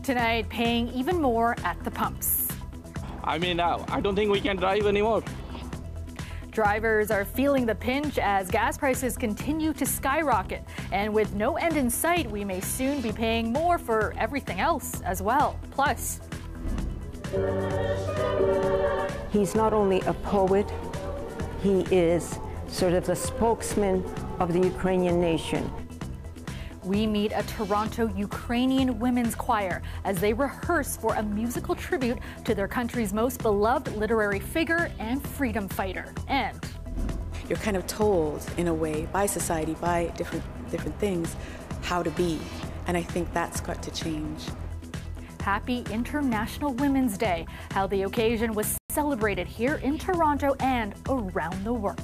Tonight, paying even more at the pumps. I don't think we can drive anymore. Drivers are feeling the pinch as gas prices continue to skyrocket. And with no end in sight, we may soon be paying more for everything else as well. Plus, he's not only a poet, he is sort of the spokesman of the Ukrainian nation. we meet a Toronto Ukrainian women's choir as they rehearse for a musical tribute to their country's most beloved literary figure and freedom fighter. And you're kind of told, in a way, by society, by different things, how to be. And I think that's got to change. Happy International Women's Day, how the occasion was celebrated here in Toronto and around the world.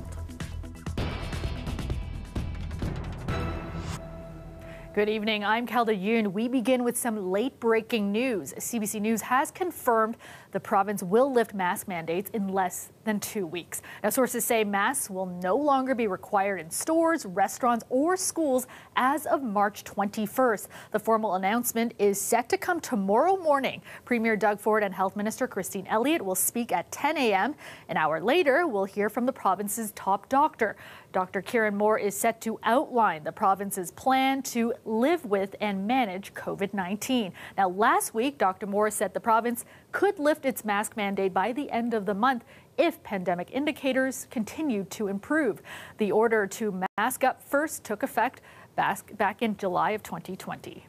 Good evening, I'm Kelda Yoon. We begin with some late-breaking news. CBC News has confirmed the province will lift mask mandates in less than 2 weeks. Now, sources say masks will no longer be required in stores, restaurants, or schools as of March 21st. The formal announcement is set to come tomorrow morning. Premier Doug Ford and Health Minister Christine Elliott will speak at 10 a.m. An hour later, we'll hear from the province's top doctor. Dr. Kieran Moore is set to outline the province's plan to live with and manage COVID-19. Now, last week, Dr. Moore said the province could lift its mask mandate by the end of the month if pandemic indicators continue to improve. The order to mask up first took effect back in July of 2020.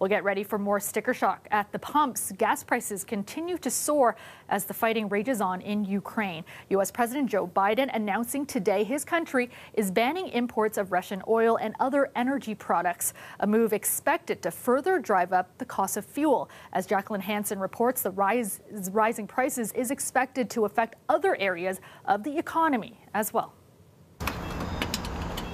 We'll get ready for more sticker shock at the pumps. Gas prices continue to soar as the fighting rages on in Ukraine. U.S. President Joe Biden announcing today his country is banning imports of Russian oil and other energy products, a move expected to further drive up the cost of fuel. As Jacqueline Hansen reports, the rising prices is expected to affect other areas of the economy as well.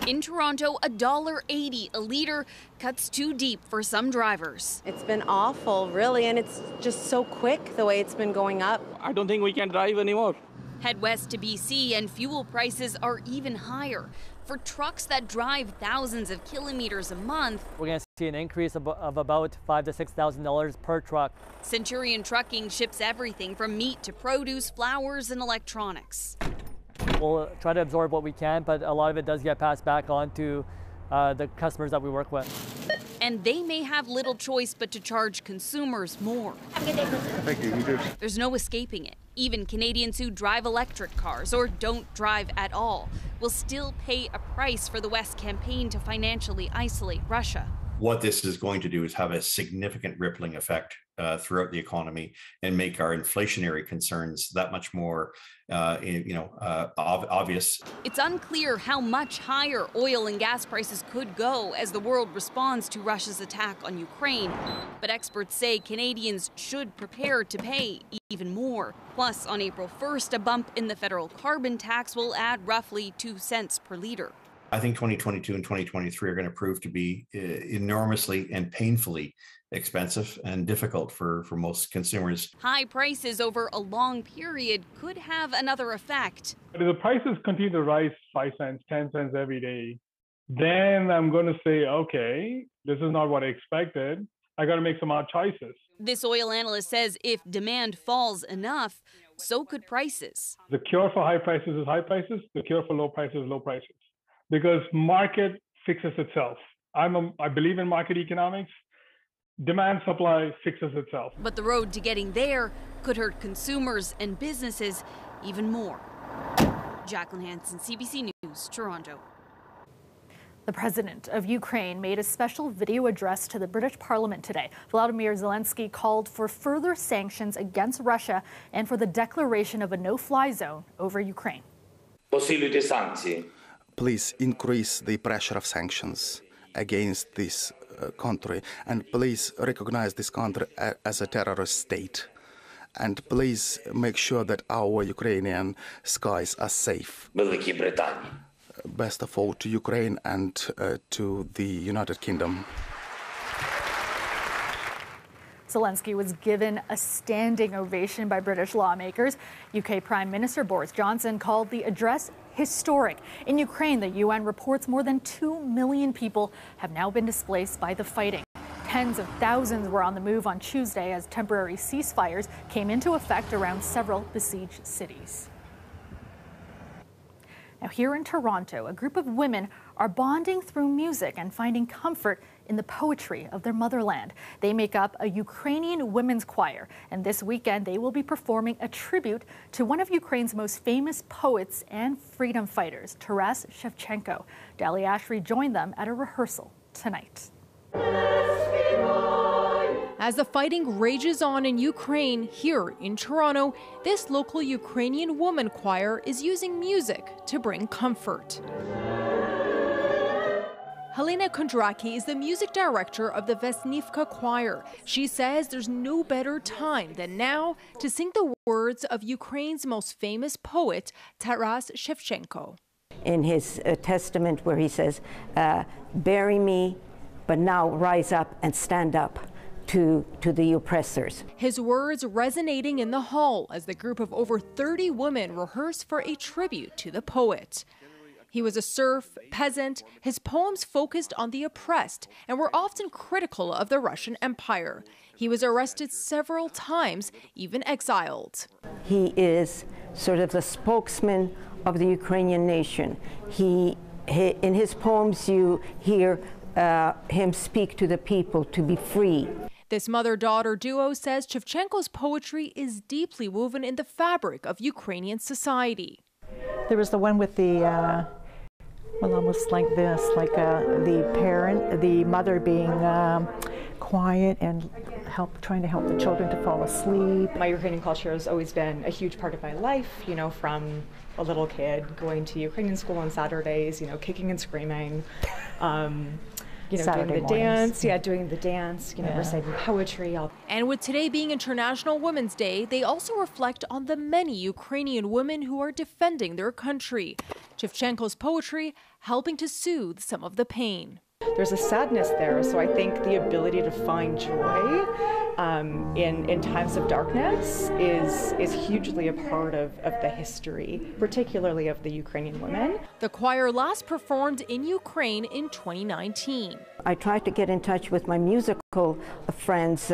In Toronto, $1.80 a litre cuts too deep for some drivers. It's been awful, really, and it's just so quick the way it's been going up. I don't think we can drive anymore. Head west to BC and fuel prices are even higher. For trucks that drive thousands of kilometers a month, we're going to see an increase of about $5,000 to $6,000 per truck. Centurion Trucking ships everything from meat to produce, flowers, and electronics. We'll try to absorb what we can, but a lot of it does get passed back on to the customers that we work with. And they may have little choice but to charge consumers more. Thank you. You too. There's no escaping it. Even Canadians who drive electric cars or don't drive at all will still pay a price for the West campaign to financially isolate Russia. What this is going to do is have a significant rippling effect throughout the economy and make our inflationary concerns that much more, obvious. It's unclear how much higher oil and gas prices could go as the world responds to Russia's attack on Ukraine. But experts say Canadians should prepare to pay even more. Plus, on April 1st, a bump in the federal carbon tax will add roughly 2 cents per litre. I think 2022 and 2023 are going to prove to be enormously and painfully expensive and difficult for most consumers. High prices over a long period could have another effect. If the prices continue to rise 5 cents, 10 cents every day, then I'm going to say, okay, this is not what I expected. I got to make some odd choices. This oil analyst says if demand falls enough, so could prices. The cure for high prices is high prices. The cure for low prices is low prices. Because market fixes itself. I believe in market economics. Demand supply fixes itself. But the road to getting there could hurt consumers and businesses even more. Jacqueline Hansen, CBC News, Toronto. The president of Ukraine made a special video address to the British Parliament today. Volodymyr Zelensky called for further sanctions against Russia and for the declaration of a no-fly zone over Ukraine. Посилюйте санкції. Please increase the pressure of sanctions against this country, and please recognize this country as a terrorist state. And please make sure that our Ukrainian skies are safe. Великій Британії. Best of all to Ukraine and to the United Kingdom. Zelensky was given a standing ovation by British lawmakers. UK Prime Minister Boris Johnson called the address historic. In Ukraine, the UN reports more than 2 million people have now been displaced by the fighting. Tens of thousands were on the move on Tuesday as temporary ceasefires came into effect around several besieged cities. Now, here in Toronto, a group of women are bonding through music and finding comfort in the poetry of their motherland. They make up a Ukrainian women's choir, and this weekend they will be performing a tribute to one of Ukraine's most famous poets and freedom fighters, Taras Shevchenko. Dahlia Ashry joined them at a rehearsal tonight. As the fighting rages on in Ukraine, here in Toronto, this local Ukrainian woman choir is using music to bring comfort. Helena Kondraki is the music director of the Vesnivka Choir. She says there's no better time than now to sing the words of Ukraine's most famous poet, Taras Shevchenko. In his testament where he says, bury me, but now rise up and stand up to the oppressors. His words resonating in the hall as the group of over 30 women rehearse for a tribute to the poet. He was a serf, peasant. His poems focused on the oppressed and were often critical of the Russian Empire. He was arrested several times, even exiled. He is sort of the spokesman of the Ukrainian nation. In his poems you hear him speak to the people to be free. This mother-daughter duo says Shevchenko's poetry is deeply woven in the fabric of Ukrainian society. There was the one with the, well, almost like this, like the mother being quiet and trying to help the children to fall asleep. My Ukrainian culture has always been a huge part of my life, you know, from a little kid going to Ukrainian school on Saturdays, you know, kicking and screaming. You know, Saturday doing the mornings. dance, doing the dance, you know, reciting poetry. And with today being International Women's Day, they also reflect on the many Ukrainian women who are defending their country. Shevchenko's poetry helping to soothe some of the pain. There's a sadness there, so I think the ability to find joy in times of darkness is hugely a part of the history, particularly of the Ukrainian women. The choir last performed in Ukraine in 2019. I tried to get in touch with my musical friends,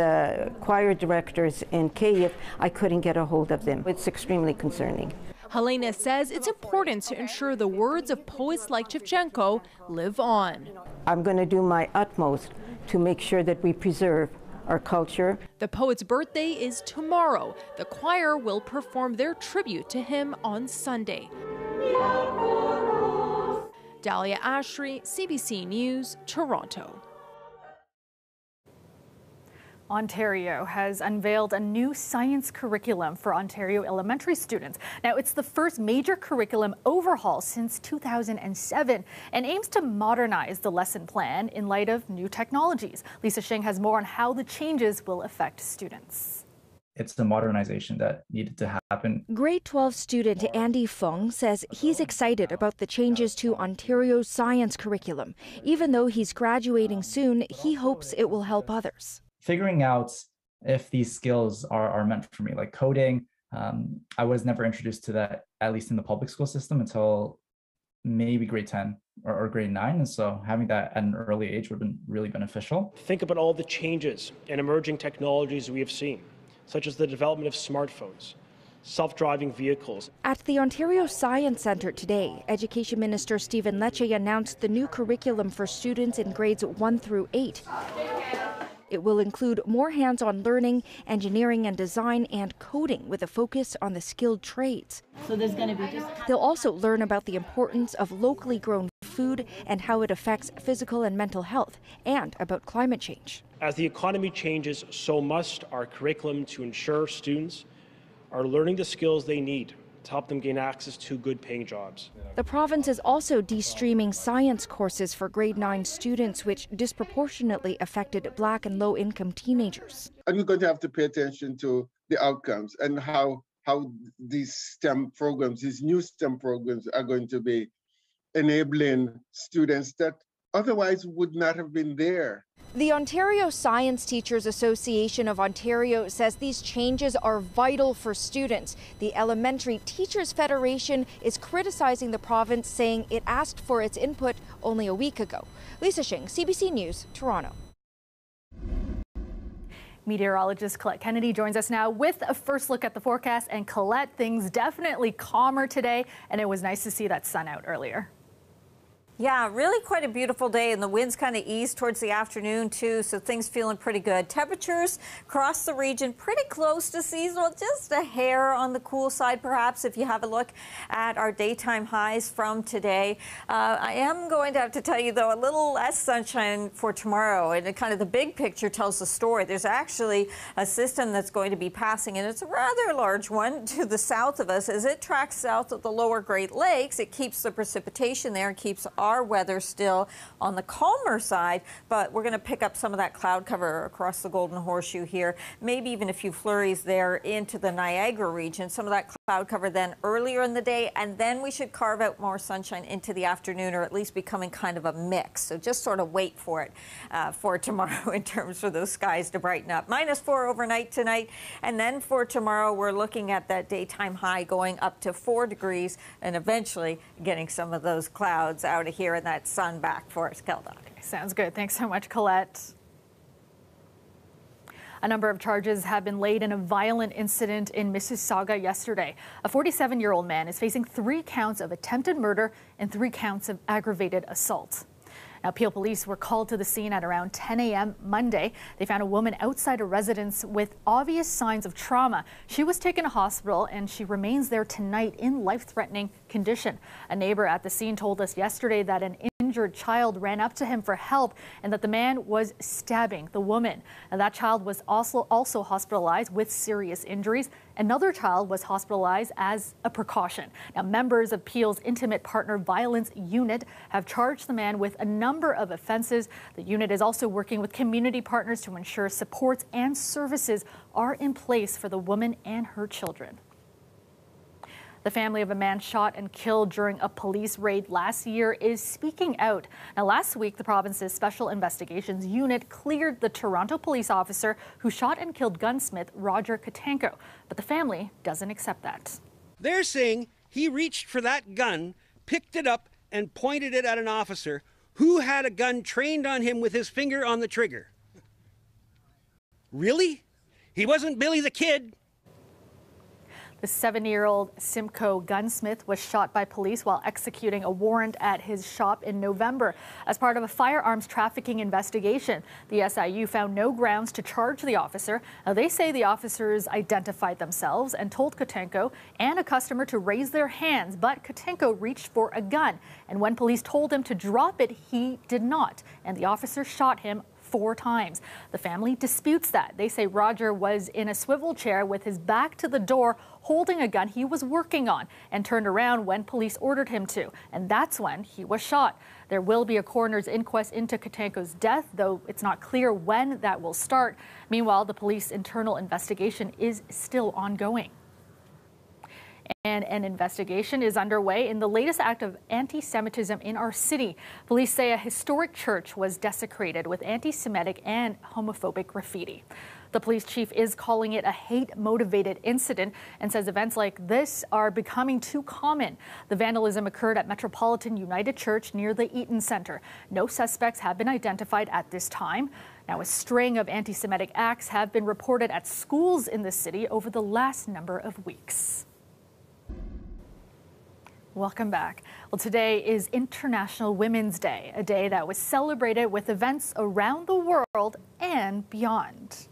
choir directors in Kyiv. I couldn't get a hold of them. It's extremely concerning. Helena says it's important to ensure the words of poets like Shevchenko live on. I'm going to do my utmost to make sure that we preserve our culture. The poet's birthday is tomorrow. The choir will perform their tribute to him on Sunday. Dahlia Ashry, CBC News, Toronto. Ontario has unveiled a new science curriculum for Ontario elementary students. Now, it's the first major curriculum overhaul since 2007 and aims to modernize the lesson plan in light of new technologies. Lisa Shing has more on how the changes will affect students. It's the modernization that needed to happen. Grade 12 student Andy Fung says he's excited about the changes to Ontario's science curriculum. Even though he's graduating soon, he hopes it will help others. Figuring out if these skills are meant for me, like coding, I was never introduced to that, at least in the public school system, until maybe grade 10 or grade 9. And so having that at an early age would have been really beneficial. Think about all the changes and emerging technologies we have seen, such as the development of smartphones, self-driving vehicles. At the Ontario Science Centre today, Education Minister Stephen Lecce announced the new curriculum for students in grades 1 through 8. It will include more hands-on learning, engineering and design, and coding with a focus on the skilled trades. So there's going to be They'll also learn about the importance of locally grown food and how it affects physical and mental health, and about climate change. As the economy changes, so must our curriculum to ensure students are learning the skills they need to help them gain access to good-paying jobs. The province is also de-streaming science courses for grade 9 students, which disproportionately affected Black and low-income teenagers. And we're going to have to pay attention to the outcomes and how these STEM programs, these new STEM programs, are going to be enabling students that otherwise would not have been there. The Ontario Science Teachers Association of Ontario says these changes are vital for students. The Elementary Teachers Federation is criticizing the province, saying it asked for its input only a week ago. Lisa Shing, CBC News, Toronto. Meteorologist Colette Kennedy joins us now with a first look at the forecast. And Colette, things definitely calmer today, and it was nice to see that sun out earlier. Yeah, really quite a beautiful day, and the winds kind of eased towards the afternoon too, so things feeling pretty good. Temperatures across the region pretty close to seasonal, just a hair on the cool side perhaps if you have a look at our daytime highs from today. I am going to have to tell you though, a little less sunshine for tomorrow, and kind of the big picture tells the story. There's actually a system that's going to be passing, and it's a rather large one, to the south of us. As it tracks south of the lower Great Lakes, it keeps the precipitation there and keeps our weather still on the calmer side, but we're going to pick up some of that cloud cover across the Golden Horseshoe here, maybe even a few flurries there into the Niagara region. Some of that cloud cover then earlier in the day, and then we should carve out more sunshine into the afternoon, or at least becoming kind of a mix. So just sort of wait for it for tomorrow in terms of those skies to brighten up. -4 overnight tonight, and then for tomorrow we're looking at that daytime high going up to 4 degrees, and eventually getting some of those clouds out of here and that sun back for us, Kelda. Okay, sounds good. Thanks so much, Colette. A number of charges have been laid in a violent incident in Mississauga yesterday. A 47-year-old man is facing 3 counts of attempted murder and 3 counts of aggravated assault. Now, Peel police were called to the scene at around 10 a.m. Monday. They found a woman outside a residence with obvious signs of trauma. She was taken to hospital, and she remains there tonight in life-threatening condition. A neighbor at the scene told us yesterday that an injured child ran up to him for help and that the man was stabbing the woman. And that child was also hospitalized with serious injuries. Another child was hospitalized as a precaution. Now, members of Peel's Intimate Partner Violence Unit have charged the man with a number of offenses. The unit is also working with community partners to ensure supports and services are in place for the woman and her children. The family of a man shot and killed during a police raid last year is speaking out. Now, last week, the province's Special Investigations Unit cleared the Toronto police officer who shot and killed gunsmith Roger Katanko, but the family doesn't accept that. They're saying he reached for that gun, picked it up, and pointed it at an officer who had a gun trained on him with his finger on the trigger. Really? He wasn't Billy the Kid. The 70-year-old Simcoe gunsmith was shot by police while executing a warrant at his shop in November. As part of a firearms trafficking investigation, the SIU found no grounds to charge the officer. Now, they say the officers identified themselves and told Katanko and a customer to raise their hands, but Katanko reached for a gun. And when police told him to drop it, he did not, and the officer shot him 4 times. The family disputes that. They say Roger was in a swivel chair with his back to the door holding a gun he was working on and turned around when police ordered him to. And that's when he was shot. There will be a coroner's inquest into Katanko's death, though it's not clear when that will start. Meanwhile, the police internal investigation is still ongoing. And an investigation is underway in the latest act of anti-Semitism in our city. Police say a historic church was desecrated with anti-Semitic and homophobic graffiti. The police chief is calling it a hate-motivated incident and says events like this are becoming too common. The vandalism occurred at Metropolitan United Church near the Eaton Center. No suspects have been identified at this time. Now, a string of anti-Semitic acts have been reported at schools in the city over the last number of weeks. Welcome back. Well, today is International Women's Day, a day that was celebrated with events around the world and beyond.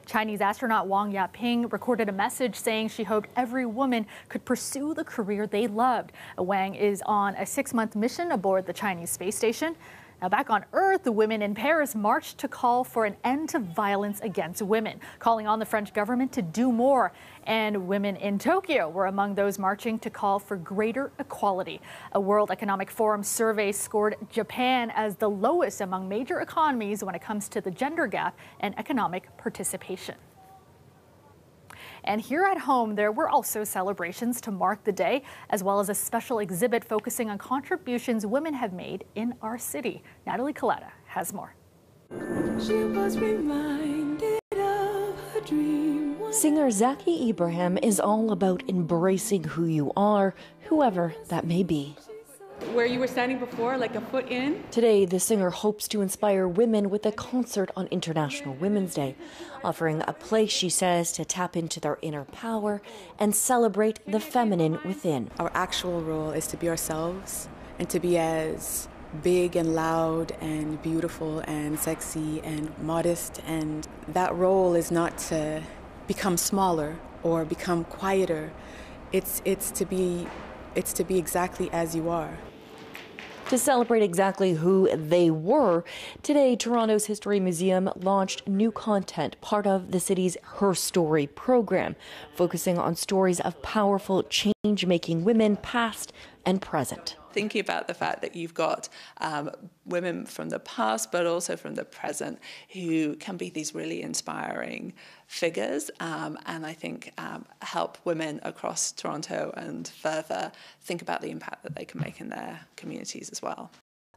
Chinese astronaut Wang Yaping recorded a message saying she hoped every woman could pursue the career they loved. Wang is on a 6-month mission aboard the Chinese space station. Now, back on Earth, the women in Paris marched to call for an end to violence against women, calling on the French government to do more. And women in Tokyo were among those marching to call for greater equality. A World Economic Forum survey scored Japan as the lowest among major economies when it comes to the gender gap and economic participation. And here at home, there were also celebrations to mark the day, as well as a special exhibit focusing on contributions women have made in our city. Natalie Coletta has more. She was reminded of her dream. Singer Zaki Ibrahim is all about embracing who you are, whoever that may be. where you were standing before, like a foot in. Today, the singer hopes to inspire women with a concert on International Women's Day, offering a place, she says, to tap into their inner power and celebrate the feminine within. Our actual role is to be ourselves and to be as big and loud and beautiful and sexy and modest, and that role is not to become smaller or become quieter. It's to be exactly as you are. To celebrate exactly who they were, today Toronto's History Museum launched new content, part of the city's Her Story program, focusing on stories of powerful change-making women, past and present. Thinking about the fact that you've got women from the past, but also from the present, who can be these really inspiring figures, and I think help women across Toronto and further think about the impact that they can make in their communities as well.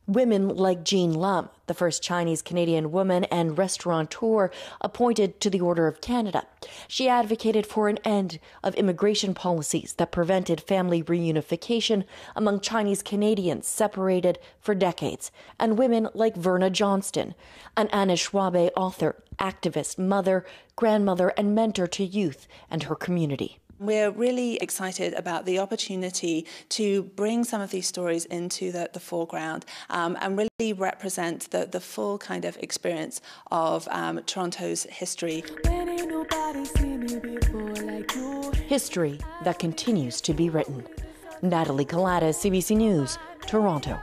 Women like Jean Lam, the first Chinese-Canadian woman and restaurateur appointed to the Order of Canada. She advocated for an end of immigration policies that prevented family reunification among Chinese Canadians separated for decades. And women like Verna Johnston, an Anishinaabe author, activist, mother, grandmother, and mentor to youth and her community. We're really excited about the opportunity to bring some of these stories into the foreground and really represent the full kind of experience of Toronto's history. History that continues to be written. Natalie Collada, CBC News, Toronto.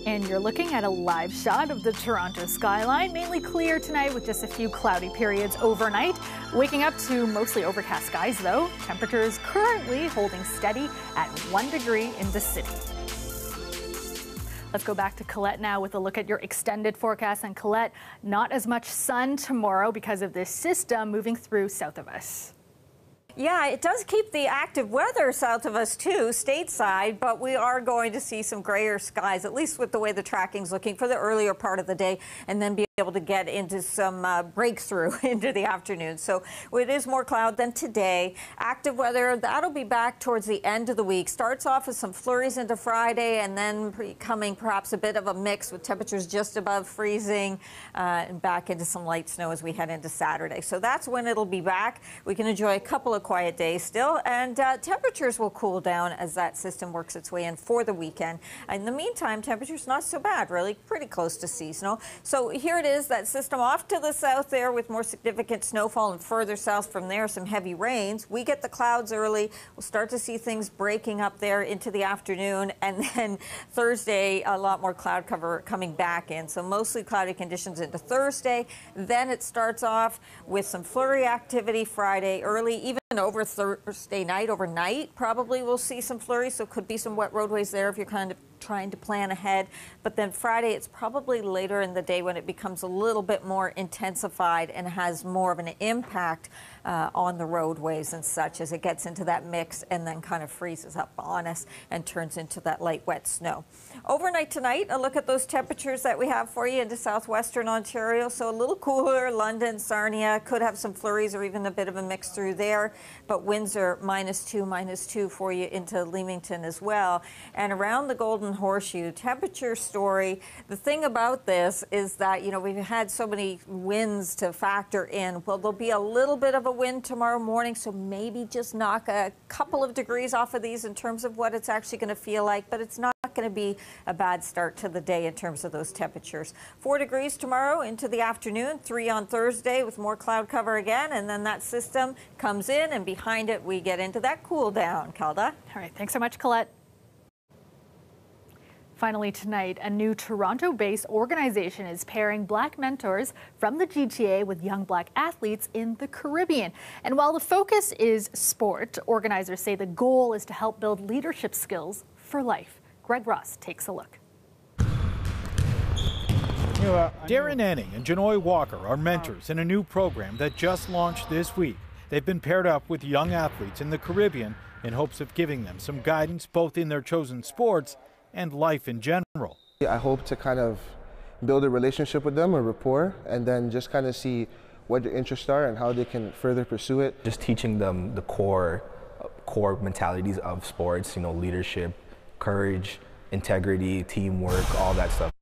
And you're looking at a live shot of the Toronto skyline, mainly clear tonight with just a few cloudy periods overnight. Waking up to mostly overcast skies, though. Temperatures currently holding steady at 1 degree in the city. Let's go back to Colette now with a look at your extended forecast. And Colette, not as much sun tomorrow because of this system moving through south of us. Yeah, it does keep the active weather south of us too, stateside, but we are going to see some grayer skies, at least with the way the tracking's looking for the earlier part of the day, and then be able to get into some breakthrough into the afternoon. So it is more cloud than today. Active weather, that'll be back towards the end of the week. Starts off with some flurries into Friday, and then becoming perhaps a bit of a mix with temperatures just above freezing and back into some light snow as we head into Saturday. So that's when it'll be back. We can enjoy a couple of quiet days still, and temperatures will cool down as that system works its way in for the weekend. In the meantime, temperatures not so bad, really pretty close to seasonal. So here it is, that system off to the south there with more significant snowfall, and further south from there some heavy rains. We get the clouds early. We'll start to see things breaking up there into the afternoon, and then Thursday a lot more cloud cover coming back in. So mostly cloudy conditions into Thursday. Then it starts off with some flurry activity Friday early, even over Thursday night, overnight, probably we'll see some flurries, so could be some wet roadways there if you're kind of trying to plan ahead. But then Friday, it's probably later in the day when it becomes a little bit more intensified and has more of an impact on the roadways and such as it gets into that mix and then kind of freezes up on us and turns into that light wet snow. Overnight tonight, a look at those temperatures that we have for you into southwestern Ontario. So a little cooler, London, Sarnia could have some flurries or even a bit of a mix through there, but Windsor -2 for you into Leamington as well. And around the Golden Horseshoe, temperature story. The thing about this is that, you know, we've had so many winds to factor in. Well, there'll be a little bit of a wind tomorrow morning, so maybe just knock a couple of degrees off of these in terms of what it's actually going to feel like, but it's not going to be a bad start to the day in terms of those temperatures. 4 degrees tomorrow into the afternoon, 3 on Thursday with more cloud cover again, and then that system comes in, and behind it we get into that cool down. Calda? All right, thanks so much, Colette. Finally tonight, a new Toronto-based organization is pairing Black mentors from the GTA with young Black athletes in the Caribbean. And while the focus is sport, organizers say the goal is to help build leadership skills for life. Greg Ross takes a look. Darren Anning and Janoy Walker are mentors in a new program that just launched this week. They've been paired up with young athletes in the Caribbean in hopes of giving them some guidance both in their chosen sports and life in general. I hope to kind of build a relationship with them, a rapport, and then just kind of see what their interests are and how they can further pursue it. Just teaching them the core core mentalities of sports, you know, leadership, courage, integrity, teamwork, all that stuff.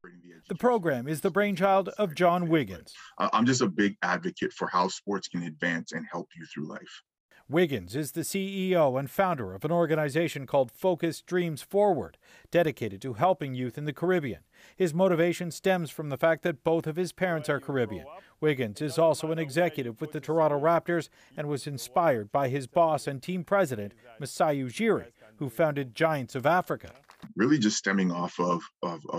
The program is the brainchild of John Wiggins. I'm just a big advocate for how sports can advance and help you through life. Wiggins is the CEO and founder of an organization called Focus Dreams Forward, dedicated to helping youth in the Caribbean. His motivation stems from the fact that both of his parents are Caribbean. Wiggins is also an executive with the Toronto Raptors and was inspired by his boss and team president, Masai Ujiri, who founded Giants of Africa. Really just stemming off of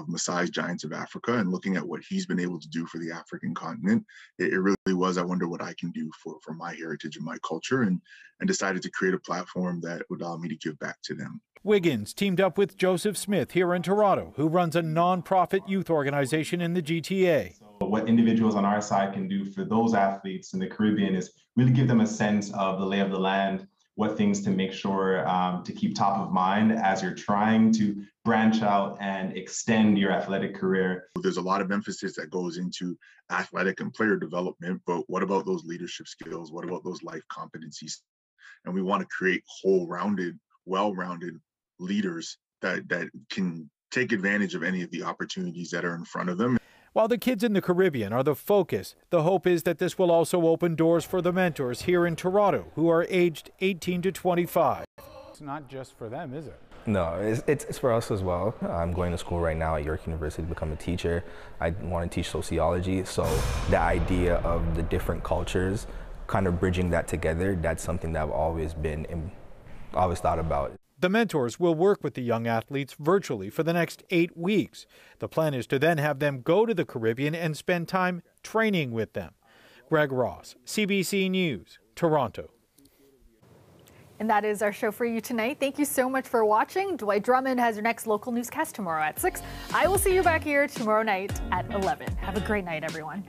Masai's Giants of Africa and looking at what he's been able to do for the African continent, it really was, I wonder what I can do for my heritage and my culture, and decided to create a platform that would allow me to give back to them. Wiggins teamed up with Joseph Smith here in Toronto, who runs a non-profit youth organization in the GTA. What individuals on our side can do for those athletes in the Caribbean is really give them a sense of the lay of the land, what things to make sure to keep top of mind as you're trying to branch out and extend your athletic career. There's a lot of emphasis that goes into athletic and player development, but what about those leadership skills? What about those life competencies? And we want to create whole-rounded, well-rounded leaders that can take advantage of any of the opportunities that are in front of them. While the kids in the Caribbean are the focus, the hope is that this will also open doors for the mentors here in Toronto who are aged 18 to 25. It's not just for them, is it? No, it's for us as well. I'm going to school right now at York University to become a teacher. I want to teach sociology, so the idea of the different cultures, kind of bridging that together, that's something that I've always thought about. The mentors will work with the young athletes virtually for the next 8 weeks. The plan is to then have them go to the Caribbean and spend time training with them. Greg Ross, CBC News, Toronto. And that is our show for you tonight. Thank you so much for watching. Dwight Drummond has your next local newscast tomorrow at 6. I will see you back here tomorrow night at 11. Have a great night, everyone.